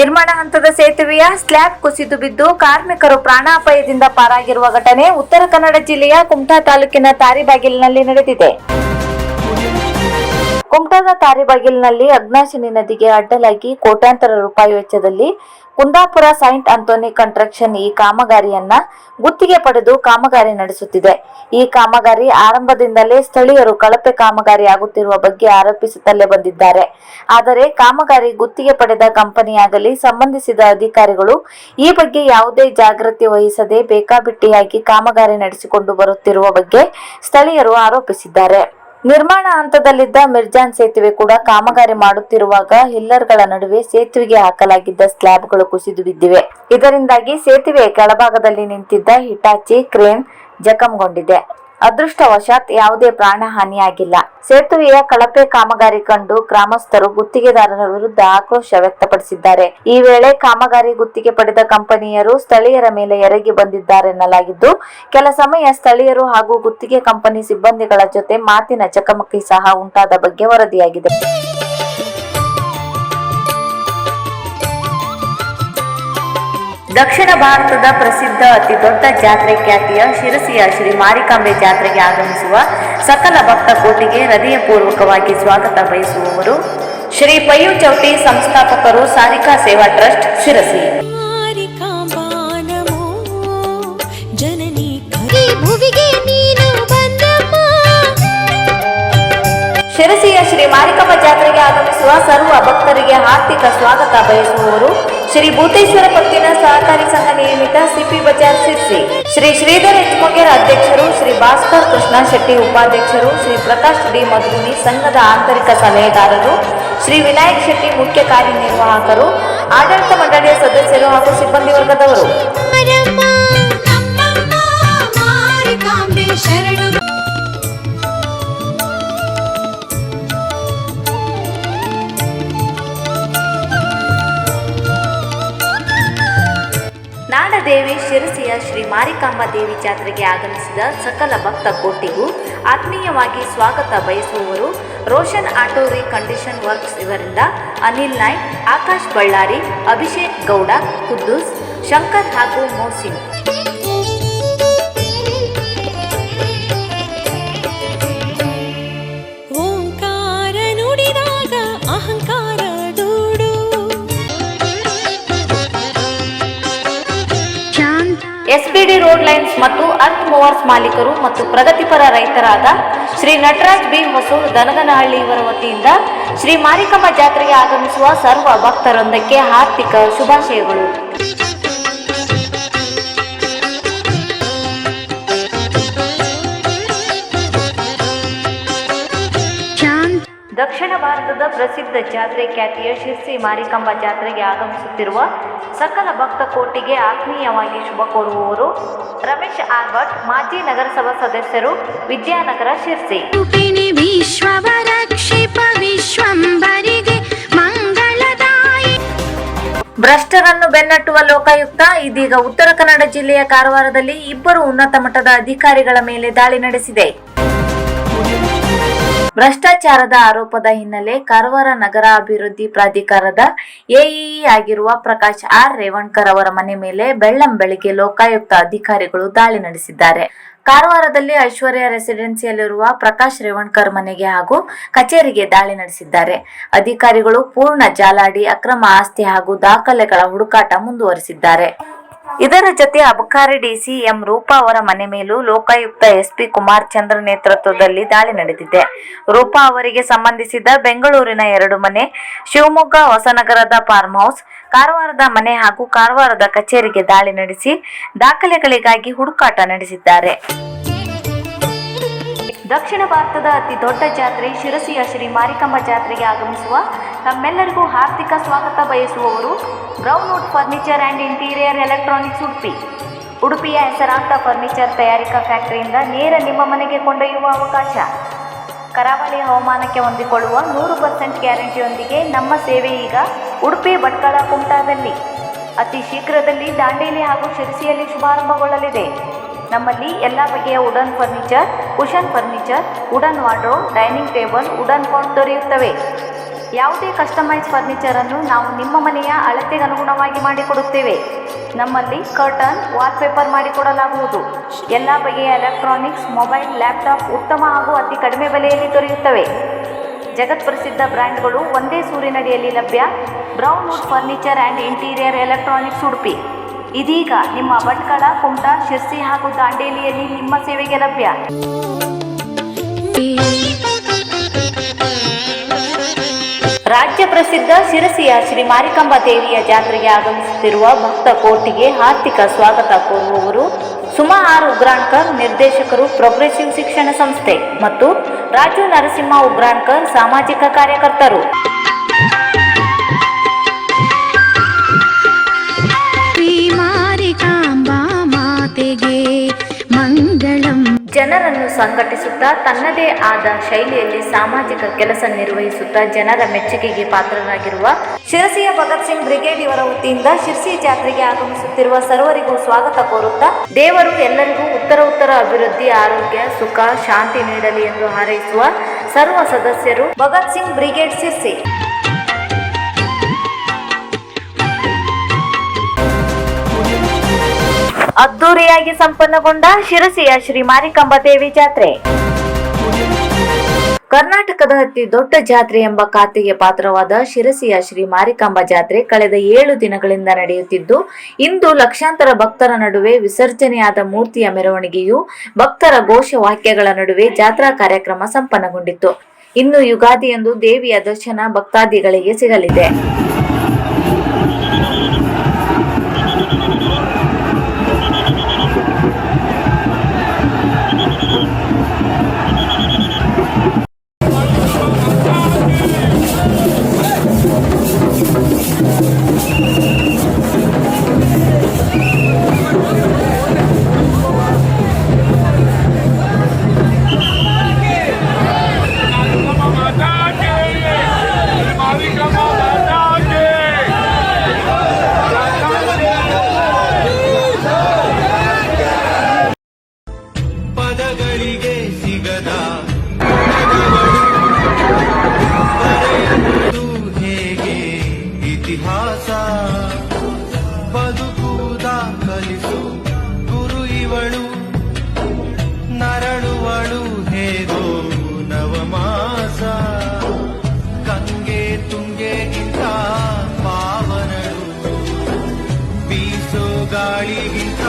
ನಿರ್ಮಾಣ ಹಂತದ ಸೇತುವೆಯ ಸ್ಲ್ಯಾಬ್ ಕುಸಿದು ಬಿದ್ದು ಕಾರ್ಮಿಕರು ಪ್ರಾಣಾಪಾಯದಿಂದ ಪಾರಾಗಿರುವ ಘಟನೆ ಉತ್ತರ ಕನ್ನಡ ಜಿಲ್ಲೆಯ ಕುಮಟಾ ತಾಲೂಕಿನ ತಾರಿಬಾಗಿಲಿನಲ್ಲಿ ನಡೆದಿದೆ. ಕುಮಟಾದ ತಾರಿಬಾಗಿಲಿನಲ್ಲಿ ಅಗ್ನಾಶಿನಿ ನದಿಗೆ ಅಡ್ಡಲಾಗಿ ಕೋಟ್ಯಾಂತರ ರೂಪಾಯಿ ವೆಚ್ಚದಲ್ಲಿ ಕುಂದಾಪುರ ಸೈಂಟ್ ಆಂಥೋನಿ ಕನ್ಸ್ಟ್ರಕ್ಷನ್ ಈ ಕಾಮಗಾರಿಯನ್ನ ಗುತ್ತಿಗೆ ಪಡೆದು ಕಾಮಗಾರಿ ನಡೆಸುತ್ತಿದೆ. ಈ ಕಾಮಗಾರಿ ಆರಂಭದಿಂದಲೇ ಸ್ಥಳೀಯರು ಕಳಪೆ ಕಾಮಗಾರಿ ಆಗುತ್ತಿರುವ ಬಗ್ಗೆ ಆರೋಪಿಸುತ್ತಲೇ ಬಂದಿದ್ದಾರೆ. ಆದರೆ ಕಾಮಗಾರಿ ಗುತ್ತಿಗೆ ಪಡೆದ ಕಂಪನಿಯಾಗಲಿ ಸಂಬಂಧಿಸಿದ ಅಧಿಕಾರಿಗಳು ಈ ಬಗ್ಗೆ ಯಾವುದೇ ಜಾಗೃತಿ ವಹಿಸದೆ ಬೇಕಾಬಿಟ್ಟಿಯಾಗಿ ಕಾಮಗಾರಿ ನಡೆಸಿಕೊಂಡು ಬರುತ್ತಿರುವ ಬಗ್ಗೆ ಸ್ಥಳೀಯರು ಆರೋಪಿಸಿದ್ದಾರೆ. ನಿರ್ಮಾಣ ಹಂತದಲ್ಲಿದ್ದ ಮಿರ್ಜಾನ್ ಸೇತುವೆ ಕೂಡ ಕಾಮಗಾರಿ ಮಾಡುತ್ತಿರುವಾಗ ಹಿಲ್ಲರ್ಗಳ ನಡುವೆ ಸೇತುವೆಗೆ ಹಾಕಲಾಗಿದ್ದ ಸ್ಲ್ಯಾಬ್ಗಳು ಕುಸಿದು ಬಿದ್ದಿವೆ. ಇದರಿಂದಾಗಿ ಸೇತುವೆಯ ಕೆಳಭಾಗದಲ್ಲಿ ನಿಂತಿದ್ದ ಹಿಟಾಚಿ ಕ್ರೇನ್ ಜಖಂಗೊಂಡಿದೆ. ಅದೃಷ್ಟವಶಾತ್ ಯಾವುದೇ ಪ್ರಾಣಹಾನಿಯಾಗಿಲ್ಲ. ಸೇತುವೆಯ ಕಳಪೆ ಕಾಮಗಾರಿ ಕಂಡು ಗ್ರಾಮಸ್ಥರು ಗುತ್ತಿಗೆದಾರರ ವಿರುದ್ಧ ಆಕ್ರೋಶ ವ್ಯಕ್ತಪಡಿಸಿದ್ದಾರೆ. ಈ ವೇಳೆ ಕಾಮಗಾರಿ ಗುತ್ತಿಗೆ ಪಡೆದ ಕಂಪನಿಯರು ಸ್ಥಳೀಯರ ಮೇಲೆ ಎರಗಿ ಬಂದಿದ್ದಾರೆನ್ನಲಾಗಿದ್ದು, ಕೆಲ ಸಮಯ ಸ್ಥಳೀಯರು ಹಾಗೂ ಗುತ್ತಿಗೆ ಕಂಪನಿ ಸಿಬ್ಬಂದಿಗಳ ಜೊತೆ ಮಾತಿನ ಚಕಮಕಿ ಸಹ ಉಂಟಾದ ಬಗ್ಗೆ ವರದಿಯಾಗಿದೆ. ದಕ್ಷಿಣ ಭಾರತದ ಪ್ರಸಿದ್ಧ ಅತಿ ದೊಡ್ಡ ಜಾತ್ರೆ ಖ್ಯಾತಿಯ ಶಿರಸಿಯ ಶ್ರೀ ಮಾರಿಕಾಂಬೆ ಜಾತ್ರೆಗೆ ಆಗಮಿಸುವ ಸಕಲ ಭಕ್ತ ಕೋಟಿಗೆ ಹೃದಯಪೂರ್ವಕವಾಗಿ ಸ್ವಾಗತ ಬಯಸುವವರು ಶ್ರೀ ಪಯ್ಯು ಚೌಟಿ ಸಂಸ್ಥಾಪಕರು ಸಾರಿಕಾ ಸೇವಾ ಟ್ರಸ್ಟ್ ಶಿರಸಿ. ಶಿರಸಿಯ ಶ್ರೀ ಮಾರಿಕಾಂಬಾ ಜಾತ್ರೆಗೆ ಆಗಮಿಸುವ ಸರ್ವ ಭಕ್ತರಿಗೆ ಹಾರ್ದಿಕ ಸ್ವಾಗತ ಬಯಸುವವರು ಶ್ರೀ ಭೂತೇಶ್ವರ ಪತ್ತಿನ ಸಹಕಾರಿ ಸಂಘ ನಿಯಮಿತ ಸಿಪಿ ಬಜಾರ್ ಶಿರಸಿ. ಶ್ರೀ ಶ್ರೀಧರ್ ಹೆಚ್ಮೊಗೇರ್ ಅಧ್ಯಕ್ಷರು, ಶ್ರೀ ಭಾಸ್ಕರ್ ಕೃಷ್ಣ ಶೆಟ್ಟಿ ಉಪಾಧ್ಯಕ್ಷರು, ಶ್ರೀ ಪ್ರಕಾಶ್ ಡಿ ಮಧುನಿ ಸಂಘದ ಆಂತರಿಕ ಸಲಹೆಗಾರರು, ಶ್ರೀ ವಿನಾಯಕ್ ಶೆಟ್ಟಿ ಮುಖ್ಯ ಕಾರ್ಯನಿರ್ವಾಹಕರು, ಆಡಳಿತ ಮಂಡಳಿಯ ಸದಸ್ಯರು ಹಾಗೂ ಸಿಬ್ಬಂದಿ ವರ್ಗದವರು. ನಾಡದೇವಿ ಶಿರಸಿಯ ಶ್ರೀ ಮಾರಿಕಾಂಬಾ ದೇವಿ ಜಾತ್ರೆಗೆ ಆಗಮಿಸಿದ ಸಕಲ ಭಕ್ತ ಕೋಟಿಗೂ ಆತ್ಮೀಯವಾಗಿ ಸ್ವಾಗತ ಬಯಸುವವರು ರೋಷನ್ ಆಟೋ ಕಂಡೀಷನ್ ವರ್ಕ್ಸ್ ಇವರಿಂದ ಅನಿಲ್ ನಾಯ್ಕ್, ಆಕಾಶ್ ಬಳ್ಳಾರಿ, ಅಭಿಷೇಕ್ ಗೌಡ, ಕುದ್ದೂಸ್, ಶಂಕರ್ ಹಾಗೂ ಮೋಸಿನ್. ಎಸ್ಬಿಡಿ ರೋಡ್ ಲೈನ್ಸ್ ಮತ್ತು ಅರ್ತ್ ಮೂವರ್ಸ್ ಮಾಲೀಕರು ಮತ್ತು ಪ್ರಗತಿಪರ ರೈತರಾದ ಶ್ರೀ ನಟರಾಜ್ ಬಿ ಹೊಸೂರು ದನಗನಹಳ್ಳಿ ಇವರ ವತಿಯಿಂದ ಶ್ರೀ ಮಾರಿಕಾಂಬಾ ಜಾತ್ರೆಗೆ ಆಗಮಿಸುವ ಸರ್ವ ಭಕ್ತರೊಂದಕ್ಕೆ ಹಾರ್ದಿಕ ಶುಭಾಶಯಗಳು. ದಕ್ಷಿಣ ಭಾರತದ ಪ್ರಸಿದ್ಧ ಜಾತ್ರೆ ಖ್ಯಾತಿಯ ಶಿರಸಿ ಮಾರಿಕಾಂಬಾ ಜಾತ್ರೆಗೆ ಆಗಮಿಸುತ್ತಿರುವ ಸಕಲ ಭಕ್ತ ಕೋಟಿಗೆ ಆತ್ಮೀಯವಾಗಿ ಶುಭ ಕೋರುವವರು ರಮೇಶ್ ಆರ್ಭಟ್, ಮಾಜಿ ನಗರಸಭಾ ಸದಸ್ಯರು, ವಿದ್ಯಾನಗರ, ಶಿರಸಿ. ಭ್ರಷ್ಟರನ್ನು ಬೆನ್ನಟ್ಟುವ ಲೋಕಾಯುಕ್ತ ಇದೀಗ ಉತ್ತರ ಕನ್ನಡ ಜಿಲ್ಲೆಯ ಕಾರವಾರದಲ್ಲಿ ಇಬ್ಬರು ಉನ್ನತ ಮಟ್ಟದ ಅಧಿಕಾರಿಗಳ ಮೇಲೆ ದಾಳಿ ನಡೆಸಿದೆ. ಭ್ರಷ್ಟಾಚಾರದ ಆರೋಪದ ಹಿನ್ನೆಲೆ ಕಾರವಾರ ನಗರ ಅಭಿವೃದ್ಧಿ ಪ್ರಾಧಿಕಾರದ ಎಇಇ ಆಗಿರುವ ಪ್ರಕಾಶ್ ಆರ್ ರೇವಣ್ಕರ್ ಅವರ ಮನೆ ಮೇಲೆ ಬೆಳ್ಳಂಬೆಳಿಗ್ಗೆ ಲೋಕಾಯುಕ್ತ ಅಧಿಕಾರಿಗಳು ದಾಳಿ ನಡೆಸಿದ್ದಾರೆ. ಕಾರವಾರದಲ್ಲಿ ಐಶ್ವರ್ಯ ರೆಸಿಡೆನ್ಸಿಯಲ್ಲಿರುವ ಪ್ರಕಾಶ್ ರೇವಣ್ಕರ್ ಮನೆಗೆ ಹಾಗೂ ಕಚೇರಿಗೆ ದಾಳಿ ನಡೆಸಿದ್ದಾರೆ. ಅಧಿಕಾರಿಗಳು ಪೂರ್ಣ ಜಾಲಾಡಿ ಅಕ್ರಮ ಆಸ್ತಿ ಹಾಗೂ ದಾಖಲೆಗಳ ಹುಡುಕಾಟ ಮುಂದುವರಿಸಿದ್ದಾರೆ. ಇದರ ಜೊತೆ ಅಬಕಾರಿ ಡಿಸಿ ಎಂ ರೂಪಾ ಅವರ ಮನೆ ಮೇಲೂ ಲೋಕಾಯುಕ್ತ ಎಸ್ಪಿ ಕುಮಾರ್ ಚಂದ್ರ ನೇತೃತ್ವದಲ್ಲಿ ದಾಳಿ ನಡೆದಿದೆ. ರೂಪಾ ಅವರಿಗೆ ಸಂಬಂಧಿಸಿದ ಬೆಂಗಳೂರಿನ 2 ಮನೆ, ಶಿವಮೊಗ್ಗ ಹೊಸನಗರದ ಫಾರ್ಮ್ ಹೌಸ್, ಕಾರವಾರದ ಮನೆ ಹಾಗೂ ಕಾರವಾರದ ಕಚೇರಿಗೆ ದಾಳಿ ನಡೆಸಿ ದಾಖಲೆಗಳಿಗಾಗಿ ಹುಡುಕಾಟ ನಡೆಸಿದ್ದಾರೆ. ದಕ್ಷಿಣ ಭಾರತದ ಅತಿ ದೊಡ್ಡ ಜಾತ್ರೆ ಶಿರಸಿಯ ಶ್ರೀ ಮಾರಿಕಾಂಬಾ ಜಾತ್ರೆಗೆ ಆಗಮಿಸುವ ತಮ್ಮೆಲ್ಲರಿಗೂ ಹಾರ್ದಿಕ ಸ್ವಾಗತ ಬಯಸುವವರು Brownwood furniture and interior electronics Udupi. ಉಡುಪಿಯ ಹೆಸರಾಂತ ಫರ್ನಿಚರ್ ತಯಾರಿಕಾ ಫ್ಯಾಕ್ಟರಿಯಿಂದ ನೇರ ನಿಮ್ಮ ಮನೆಗೆ ಕೊಂಡೊಯ್ಯುವ ಅವಕಾಶ. ಕರಾವಳಿ ಹವಾಮಾನಕ್ಕೆ ಹೊಂದಿಕೊಳ್ಳುವ 100% ಗ್ಯಾರಂಟಿಯೊಂದಿಗೆ ನಮ್ಮ ಸೇವೆ ಈಗ ಉಡುಪಿ, ಭಟ್ಕಳ, ಕುಮಟಾದಲ್ಲಿ ಅತಿ ಶೀಘ್ರದಲ್ಲಿ ದಾಂಡೇಲಿ ಹಾಗೂ ಶಿರಸಿಯಲ್ಲಿ ಶುಭಾರಂಭಗೊಳ್ಳಲಿದೆ. ನಮ್ಮಲ್ಲಿ ಎಲ್ಲ ಬಗೆಯ wooden furniture, cushion furniture, wooden wardrobe, dining table, wooden pot ದೊರೆಯುತ್ತವೆ. ಯಾವುದೇ ಕಸ್ಟಮೈಸ್ ಫರ್ನಿಚರ್ ಅನ್ನು ನಾವು ನಿಮ್ಮ ಮನೆಯ ಅಳತೆಗೆ ಅನುಗುಣವಾಗಿ ಮಾಡಿಕೊಡುತ್ತೇವೆ. ನಮ್ಮಲ್ಲಿ ಕರ್ಟನ್, ವಾಲ್ಪೇಪರ್ ಮಾಡಿಕೊಡಲಾಗುವುದು. ಎಲ್ಲ ಬಗೆಯ ಎಲೆಕ್ಟ್ರಾನಿಕ್ಸ್, ಮೊಬೈಲ್, ಲ್ಯಾಪ್ಟಾಪ್ ಉತ್ತಮ ಹಾಗೂ ಅತಿ ಕಡಿಮೆ ಬೆಲೆಯಲ್ಲಿ ದೊರೆಯುತ್ತವೆ. ಜಗತ್ ಪ್ರಸಿದ್ಧ ಬ್ರ್ಯಾಂಡ್ಗಳು ಒಂದೇ ಸೂರಿನಡಿಯಲ್ಲಿ ಲಭ್ಯ. Brown wood furniture and interior electronics Udupi ಇದೀಗ ನಿಮ್ಮ ಭಟ್ಕಳ, ಕುಮಟಾ, ಶಿರ್ಸಿ ಹಾಗೂ ದಾಂಡೇಲಿಯಲ್ಲಿ ನಿಮ್ಮ ಸೇವೆಗೆ ಲಭ್ಯ. ರಾಜ್ಯ ಪ್ರಸಿದ್ಧ ಶಿರಸಿಯ ಶ್ರೀ ಮಾರಿಕಾಂಬಾ ದೇವಿಯ ಜಾತ್ರೆಗೆ ಆಗಮಿಸುತ್ತಿರುವ ಭಕ್ತ ಕೋಟಿಗೆ ಆರ್ಥಿಕ ಸ್ವಾಗತ ಕೋರುವವರು ಸುಮಾ ಆರ್ ಉಗ್ರಾಣ್ಕರ್, ನಿರ್ದೇಶಕರು, ಪ್ರೋಗ್ರೆಸಿವ್ ಶಿಕ್ಷಣ ಸಂಸ್ಥೆ, ಮತ್ತು ರಾಜು ನರಸಿಂಹ ಉಗ್ರಾಣ್ಕರ್, ಸಾಮಾಜಿಕ ಕಾರ್ಯಕರ್ತರು. ಜನರನ್ನು ಸಂಘಟಿಸುತ್ತಾ ತನ್ನದೇ ಆದ ಶೈಲಿಯಲ್ಲಿ ಸಾಮಾಜಿಕ ಕೆಲಸ ನಿರ್ವಹಿಸುತ್ತಾ ಜನರ ಮೆಚ್ಚುಗೆಗೆ ಪಾತ್ರರಾಗಿರುವ ಶಿರಸಿಯ ಭಗತ್ ಸಿಂಗ್ ಬ್ರಿಗೇಡ್ ಇವರ ವತಿಯಿಂದ ಶಿರ್ಸಿ ಜಾತ್ರೆಗೆ ಆಗಮಿಸುತ್ತಿರುವ ಸರ್ವರಿಗೂ ಸ್ವಾಗತ ಕೋರುತ್ತಾ ದೇವರು ಎಲ್ಲರಿಗೂ ಉತ್ತರ ಅಭಿವೃದ್ಧಿ, ಆರೋಗ್ಯ, ಸುಖ, ಶಾಂತಿ ನೀಡಲಿ ಎಂದು ಹಾರೈಸುವ ಸರ್ವ ಸದಸ್ಯರು ಭಗತ್ ಸಿಂಗ್ ಬ್ರಿಗೇಡ್ ಶಿರ್ಸಿ. ಅದ್ದೂರಿಯಾಗಿ ಸಂಪನ್ನಗೊಂಡ ಶಿರಸಿಯ ಶ್ರೀ ಮಾರಿಕಾಂಬಾ ದೇವಿ ಜಾತ್ರೆ. ಕರ್ನಾಟಕದ ಅತಿ ದೊಡ್ಡ ಜಾತ್ರೆ ಎಂಬ ಖಾತೆಗೆ ಪಾತ್ರವಾದ ಶಿರಸಿಯ ಶ್ರೀ ಮಾರಿಕಾಂಬಾ ಜಾತ್ರೆ ಕಳೆದ 7 ದಿನಗಳಿಂದ ನಡೆಯುತ್ತಿದ್ದು, ಇಂದು ಲಕ್ಷಾಂತರ ಭಕ್ತರ ನಡುವೆ ವಿಸರ್ಜನೆಯಾದ ಮೂರ್ತಿಯ ಮೆರವಣಿಗೆಯು ಭಕ್ತರ ಘೋಷವಾಕ್ಯಗಳ ನಡುವೆ ಜಾತ್ರಾ ಕಾರ್ಯಕ್ರಮ ಸಂಪನ್ನಗೊಂಡಿತ್ತು. ಇನ್ನು ಯುಗಾದಿಯಂದು ದೇವಿಯ ದರ್ಶನ ಭಕ್ತಾದಿಗಳಿಗೆ ಸಿಗಲಿದೆ. ಪದಗಳಿಗೆ ಸಿಗದ ಹೇಗೆ ಇತಿಹಾಸ ಬದುಕುವುದ ಕಲಿಸು ಗುರು ಇವಳು ನರಳುವಳು ಹೇಗೋ ನವಮಾಸ ಗಂಗೆ ತುಂಗೆಗಿಂತ ಪಾವನಳು ಬೀಸೋ ಗಾಳಿಗಿಂತ